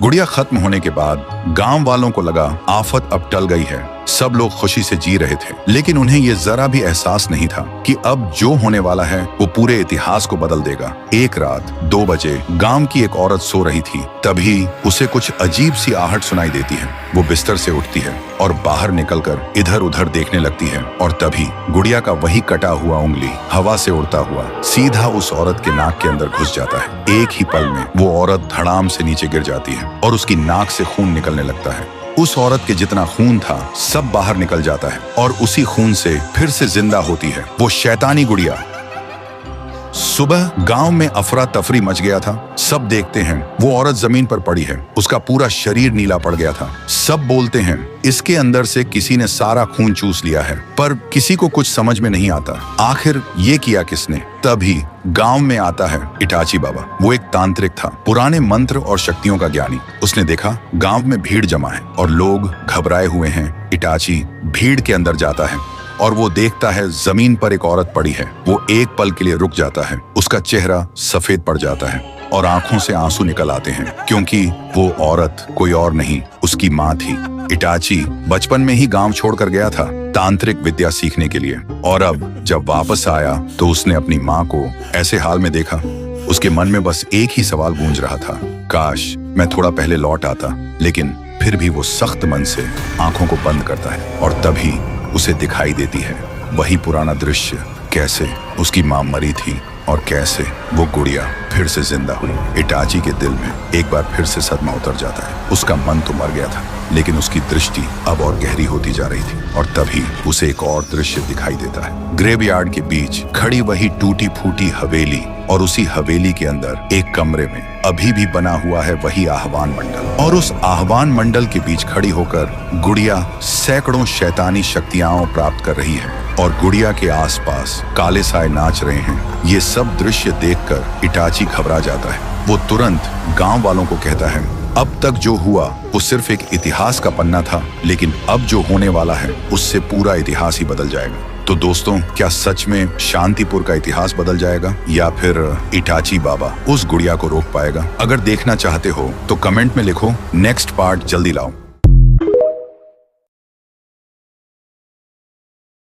गुड़िया खत्म होने के बाद गांव वालों को लगा आफत अब टल गई है। सब लोग खुशी से जी रहे थे, लेकिन उन्हें ये जरा भी एहसास नहीं था कि अब जो होने वाला है वो पूरे इतिहास को बदल देगा। एक रात 2 बजे गांव की एक औरत सो रही थी, तभी उसे कुछ अजीब सी आहट सुनाई देती है। वो बिस्तर से उठती है और बाहर निकलकर इधर उधर देखने लगती है, और तभी गुड़िया का वही कटा हुआ उंगली हवा से उड़ता हुआ सीधा उस औरत के नाक के अंदर घुस जाता है। एक ही पल में वो औरत धड़ाम से नीचे गिर जाती है और उसकी नाक से खून निकलने लगता है। उस औरत के जितना खून था सब बाहर निकल जाता है और उसी खून से फिर से जिंदा होती है वो शैतानी गुड़िया। सुबह गांव में अफरा तफरी मच गया था। सब देखते हैं वो औरत जमीन पर पड़ी है, उसका पूरा शरीर नीला पड़ गया था। सब बोलते हैं इसके अंदर से किसी ने सारा खून चूस लिया है, पर किसी को कुछ समझ में नहीं आता आखिर ये किया किसने। तभी गांव में आता है इटाची बाबा। वो एक तांत्रिक था, पुराने मंत्र और शक्तियों का ज्ञानी। उसने देखा गांव में भीड़ जमा है और लोग घबराए हुए हैं। इटाची भीड़ के अंदर जाता है और वो देखता है जमीन पर एक औरत पड़ी है। वो एक पल के लिए रुक जाता है, उसका चेहरा सफेद पड़ जाता है और आंखों से आंसू निकल आते हैं, क्योंकि वो औरत कोई और नहीं उसकी माँ थी। इटाची बचपन में ही गांव छोड़कर गया था तांत्रिक विद्या सीखने के लिए, और अब जब वापस आया तो उसने अपनी माँ को ऐसे हाल में देखा। उसके मन में बस एक ही सवाल गूंज रहा था, काश मैं थोड़ा पहले लौट आता। लेकिन फिर भी वो सख्त मन से आंखों को बंद करता है और तभी उसे दिखाई देती है वही पुराना दृश्य, कैसे उसकी माँ मरी थी और कैसे वो गुड़िया फिर से जिंदा हुई। इटाची के दिल में एक बार फिर से सदमा उतर जाता है। उसका मन तो मर गया था, लेकिन उसकी दृष्टि अब और गहरी होती जा रही थी, और तभी उसे एक और दृश्य दिखाई देता है। ग्रेवयार्ड के बीच खड़ी वही टूटी फूटी हवेली, और उसी हवेली के अंदर एक कमरे में अभी भी बना हुआ है वही आह्वान मंडल, और उस आह्वान मंडल के बीच खड़ी होकर गुड़िया सैकड़ों शैतानी शक्तियां प्राप्त कर रही है, और गुड़िया के आसपास काले साए नाच रहे हैं। ये सब दृश्य देखकर इटाची घबरा जाता है। वो तुरंत गांव वालों को कहता है अब तक जो हुआ वो सिर्फ एक इतिहास का पन्ना था, लेकिन अब जो होने वाला है उससे पूरा इतिहास ही बदल जाएगा। तो दोस्तों, क्या सच में शांतिपुर का इतिहास बदल जाएगा, या फिर इटाची बाबा उस गुड़िया को रोक पाएगा? अगर देखना चाहते हो तो कमेंट में लिखो, नेक्स्ट पार्ट जल्दी लाओ।